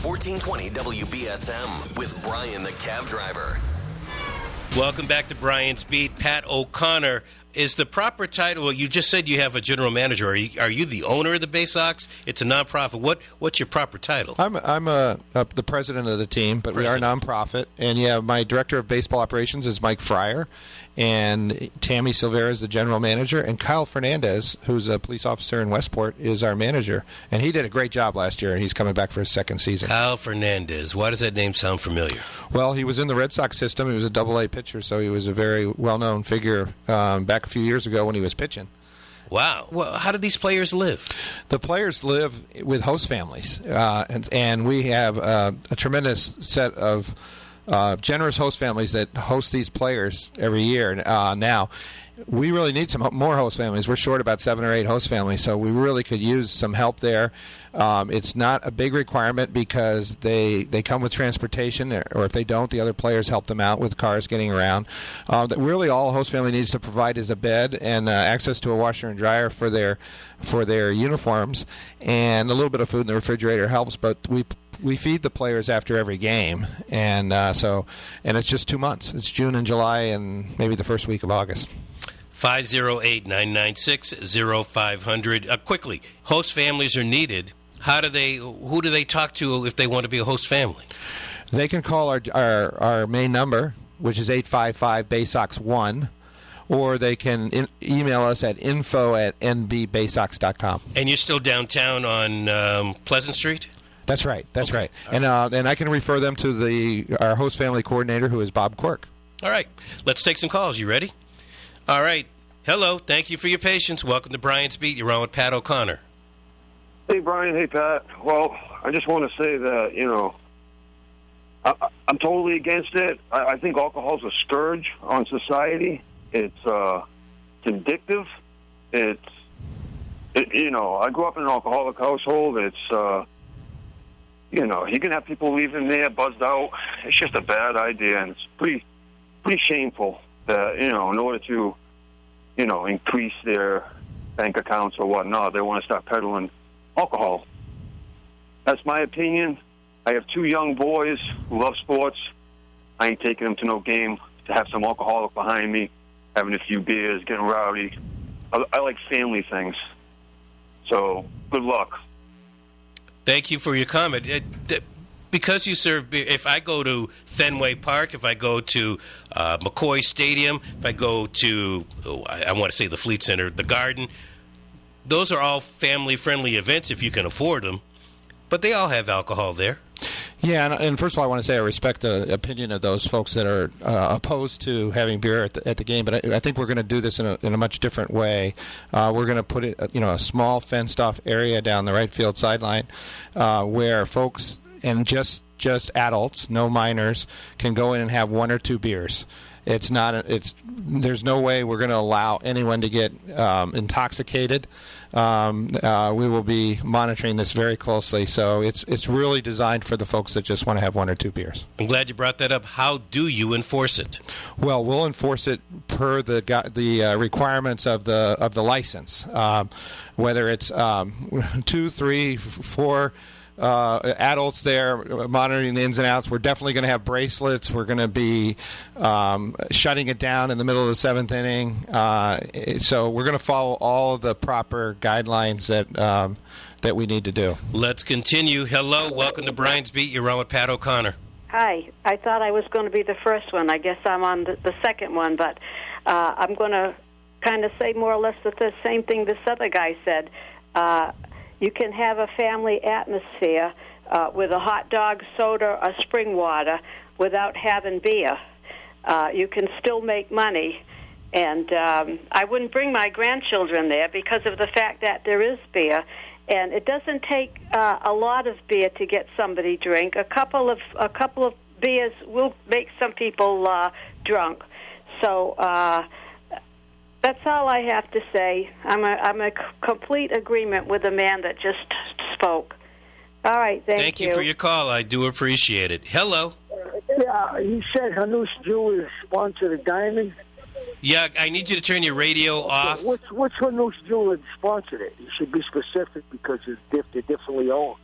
1420 WBSM with Brian the Cab Driver. Welcome back to Brian's Beat. Pat O'Connor is the proper title. Well, you just said you have a general manager. Are you the owner of the Bay Sox? It's a nonprofit. What's your proper title? I'm the president of the team, but we are a nonprofit. And yeah, my director of baseball operations is Mike Fryer, and Tammy Silvera is the general manager, and Kyle Fernandez, who's a police officer in Westport, is our manager. And he did a great job last year, and he's coming back for his second season. Kyle Fernandez. Why does that name sound familiar? Well, he was in the Red Sox system. He was a Double-A pitcher, so he was a very well-known figure back a few years ago when he was pitching. Wow. Well, how do these players live? The players live with host families, and we have a tremendous set of generous host families that host these players every year. Now, we really need some more host families. We're short about 7 or 8 host families, so we really could use some help there. It's not a big requirement because they come with transportation, or if they don't, the other players help them out with cars getting around. Really, all a host family needs to provide is a bed and access to a washer and dryer for their uniforms, and a little bit of food in the refrigerator helps. But we feed the players after every game, and it's just 2 months. It's June and July, and maybe the first week of August. 508-996-0500. Quickly, host families are needed. Who do they talk to if they want to be a host family? They can call our main number, which is 855-BAYSOX1, or they can email us at info@nbbaysox.com. And you're still downtown on Pleasant Street? That's right. That's okay. right. And I can refer them to our host family coordinator, who is Bob Quirk. All right. Let's take some calls. You ready? All right. Hello. Thank you for your patience. Welcome to Brian's Beat. You're on with Pat O'Connor. Hey, Brian. Hey, Pat. Well, I just want to say that, I'm totally against it. I think alcohol's a scourge on society. It's addictive. I grew up in an alcoholic household. It's, you can have people leaving there buzzed out. It's just a bad idea, and it's pretty shameful that, in order to, increase their bank accounts or whatnot, they want to start peddling alcohol. That's my opinion. I have 2 young boys who love sports. I ain't taking them to no game to have some alcoholic behind me, having a few beers, getting rowdy. I like family things. So, good luck. Thank you for your comment. Because you serve beer, if I go to Fenway Park, if I go to McCoy Stadium, if I go to, I want to say the Fleet Center, the Garden, those are all family-friendly events if you can afford them. But they all have alcohol there. Yeah, and first of all, I want to say I respect the opinion of those folks that are opposed to having beer at the game. But I think we're going to do this in a much different way. We're going to put it, a small fenced-off area down the right field sideline where folks and just adults, no minors, can go in and have 1 or 2 beers. There's no way we're going to allow anyone to get intoxicated. We will be monitoring this very closely. So it's really designed for the folks that just want to have 1 or 2 beers. I'm glad you brought that up. How do you enforce it? Well, we'll enforce it per the requirements of the license. Whether it's 2, 3, 4. Adults there monitoring the ins and outs. We're definitely going to have bracelets. We're going to be shutting it down in the middle of the 7th inning. So we're going to follow all of the proper guidelines that we need to do. Let's continue. Hello. Welcome to Brian's Beat. You're on with Pat O'Connor. Hi. I thought I was going to be the first one. I guess I'm on the second one, but I'm going to kind of say more or less the same thing this other guy said. You can have a family atmosphere with a hot dog, soda, or spring water without having beer. You can still make money. And I wouldn't bring my grandchildren there because of the fact that there is beer. And it doesn't take a lot of beer to get somebody drink. A couple of beers will make some people drunk. So that's all I have to say. I'm a complete agreement with the man that just spoke. All right, thank you. Thank you for your call. I do appreciate it. Hello. Yeah, you said Hanush Jewelers sponsored a diamond. Yeah, I need you to turn your radio off. Which Hanush Jewelers sponsored it? You should be specific because they're differently owned.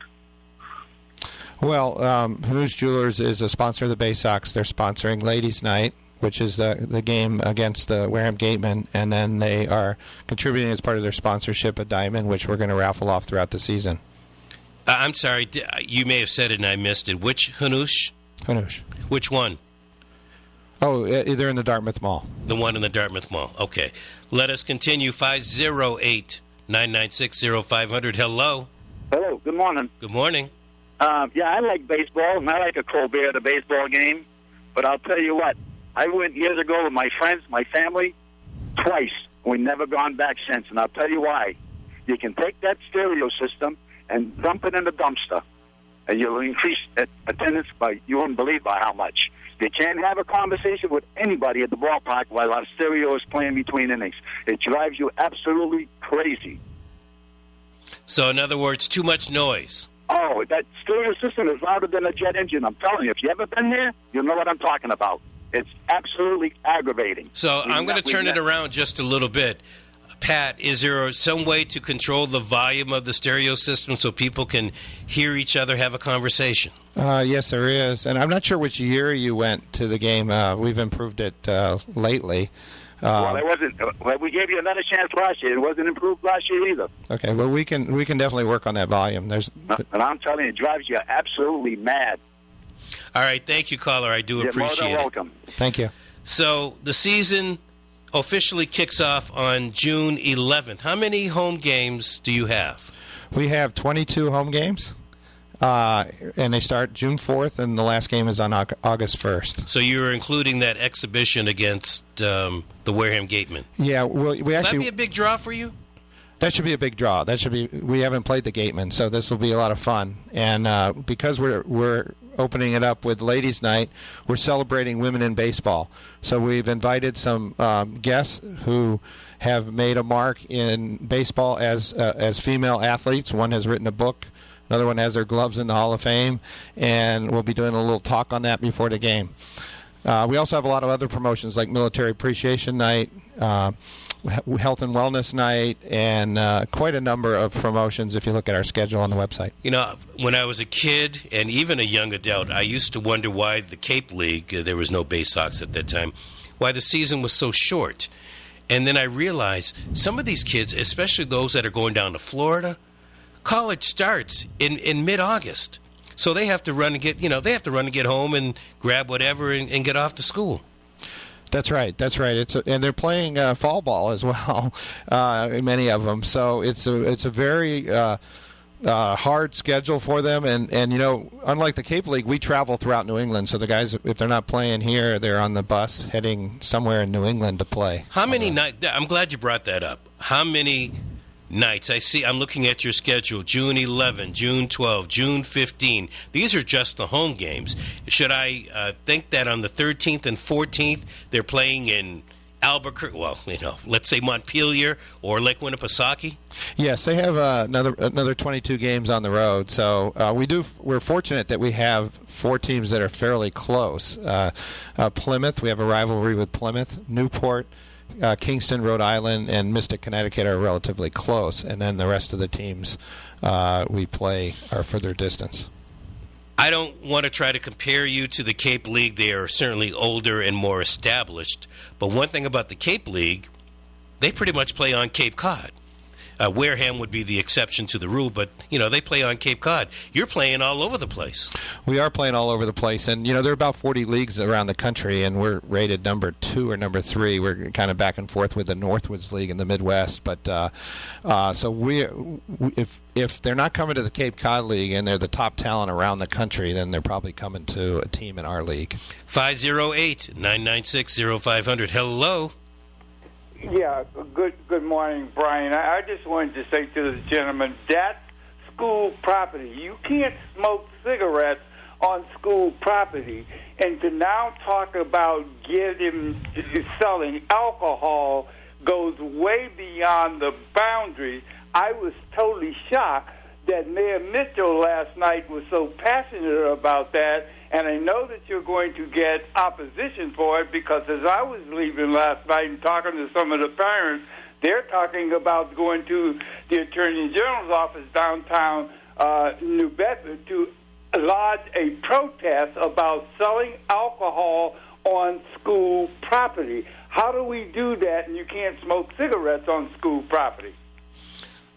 Well, Hanush Jewelers is a sponsor of the Bay Sox. They're sponsoring Ladies' Night, which is the game against the Wareham Gatemen, and then they are contributing as part of their sponsorship a diamond, which we're going to raffle off throughout the season. I'm sorry, you may have said it and I missed it. Which Hanush? Hanush. Which one? Oh, they're in the Dartmouth Mall. The one in the Dartmouth Mall. Okay. Let us continue. 508-996-0500. Hello. Hello, good morning. Good morning. Yeah, I like baseball, and I like a cold beer at a baseball game. But I'll tell you what, I went years ago with my friends, my family, twice. We've never gone back since, and I'll tell you why. You can take that stereo system and dump it in the dumpster, and you'll increase attendance by, you wouldn't believe by how much. You can't have a conversation with anybody at the ballpark while our stereo is playing between innings. It drives you absolutely crazy. So, in other words, too much noise. Oh, that stereo system is louder than a jet engine. I'm telling you, if you ever been there, you'll know what I'm talking about. It's absolutely aggravating. So I'm going to turn it around just a little bit. Pat, is there some way to control the volume of the stereo system so people can hear each other have a conversation? Yes, there is. And I'm not sure which year you went to the game. We've improved it lately. Well, it wasn't. Well, we gave you another chance last year. It wasn't improved last year either. Okay, well, we can definitely work on that volume. And I'm telling you, it drives you absolutely mad. All right, thank you, caller. I do appreciate it. You're more than welcome. Thank you. So the season officially kicks off on June 11th. How many home games do you have? We have 22 home games, and they start June 4th, and the last game is on August 1st. So you're including that exhibition against the Wareham Gatemen. Yeah, well, we actually. Will that be a big draw for you? That should be a big draw. That should be. We haven't played the Gatemen, so this will be a lot of fun. And because we're opening it up with Ladies' Night, we're celebrating women in baseball. So we've invited some guests who have made a mark in baseball as female athletes. One has written a book. Another one has their gloves in the Hall of Fame, and we'll be doing a little talk on that before the game. We also have a lot of other promotions like Military Appreciation Night, Health and Wellness Night, and quite a number of promotions if you look at our schedule on the website. You know, when I was a kid and even a young adult, I used to wonder why the Cape League, there was no Bay Sox at that time, why the season was so short. And then I realized some of these kids, especially those that are going down to Florida, college starts in mid-August. So they have to run and get home and grab whatever and get off to school. That's right. And they're playing fall ball as well, many of them. So it's a very hard schedule for them. And you know, unlike the Cape League, we travel throughout New England. So the guys, if they're not playing here, they're on the bus heading somewhere in New England to play. How many nights? I'm glad you brought that up. How many nights? I'm looking at your schedule. June 11, June 12, June 15. These are just the home games. Should I think that on the 13th and 14th they're playing in Albuquerque? Well, let's say Montpelier or Lake Winnipesaukee. Yes, they have another 22 games on the road. So we're fortunate that we have 4 teams that are fairly close. Plymouth, we have a rivalry with Plymouth. Newport, Kingston, Rhode Island, and Mystic, Connecticut are relatively close, and then the rest of the teams we play are further distance. I don't want to try to compare you to the Cape League. They are certainly older and more established. But one thing about the Cape League, they pretty much play on Cape Cod. Wareham would be the exception to the rule, but, they play on Cape Cod. You're playing all over the place. We are playing all over the place, and, there are about 40 leagues around the country, and we're rated number 2 or number 3. We're kind of back and forth with the Northwoods League in the Midwest, but so if they're not coming to the Cape Cod League and they're the top talent around the country, then they're probably coming to a team in our league. 508-996-0500. Hello. Yeah, good morning, Brian. I just wanted to say to the gentleman, that's school property. You can't smoke cigarettes on school property. And to now talk about selling alcohol goes way beyond the boundaries. I was totally shocked that Mayor Mitchell last night was so passionate about that. And I know that you're going to get opposition for it because as I was leaving last night and talking to some of the parents, they're talking about going to the Attorney General's office downtown New Bedford to lodge lodge a protest about selling alcohol on school property. How do we do that and you can't smoke cigarettes on school property?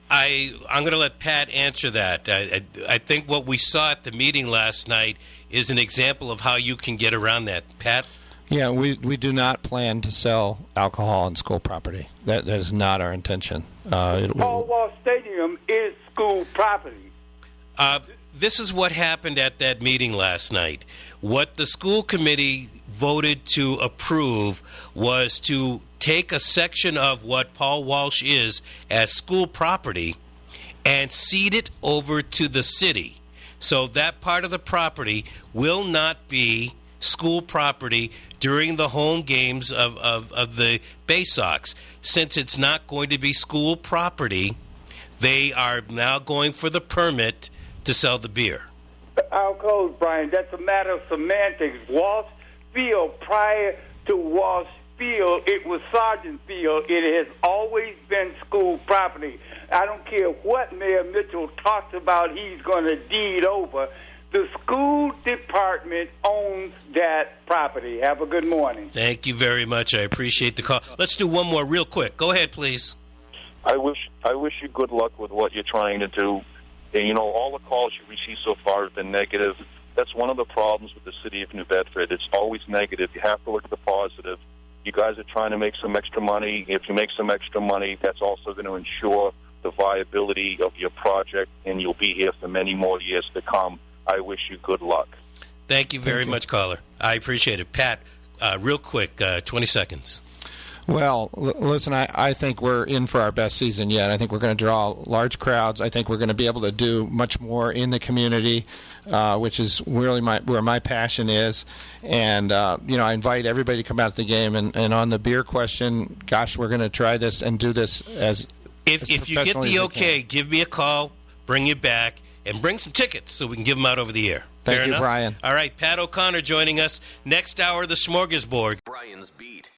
I'm going to let Pat answer that. I think what we saw at the meeting last night is an example of how you can get around that. Pat? Yeah, we do not plan to sell alcohol on school property. That is not our intention. Paul Walsh Stadium is school property. This is what happened at that meeting last night. What the school committee voted to approve was to take a section of what Paul Walsh is as school property and cede it over to the city. So that part of the property will not be school property during the home games of the Bay Sox. Since it's not going to be school property, they are now going for the permit to sell the beer. Our code, Brian, that's a matter of semantics. Walsh Field, prior to Walsh Field, it was Sergeant Field. It has always been school property. I don't care what Mayor Mitchell talks about he's going to deed over. The school department owns that property. Have a good morning. Thank you very much. I appreciate the call. Let's do one more real quick. Go ahead, please. I wish you good luck with what you're trying to do. And, you know, all the calls you received so far have been negative. That's one of the problems with the city of New Bedford. It's always negative. You have to look at the positive. You guys are trying to make some extra money. If you make some extra money, that's also going to ensure the viability of your project, and you'll be here for many more years to come. I wish you good luck. Thank you very much, caller. I appreciate it. Pat, real quick, 20 seconds. Well, listen, I think we're in for our best season yet. I think we're going to draw large crowds. I think we're going to be able to do much more in the community, which is really where my passion is. And, I invite everybody to come out to the game. And on the beer question, gosh, we're going to try this and do this as If you get the okay, give me a call, bring you back, and bring some tickets so we can give them out over the air. Thank Fair you, enough? Brian. All right, Pat O'Connor joining us. Next hour, the Smorgasbord. Brian's Beat.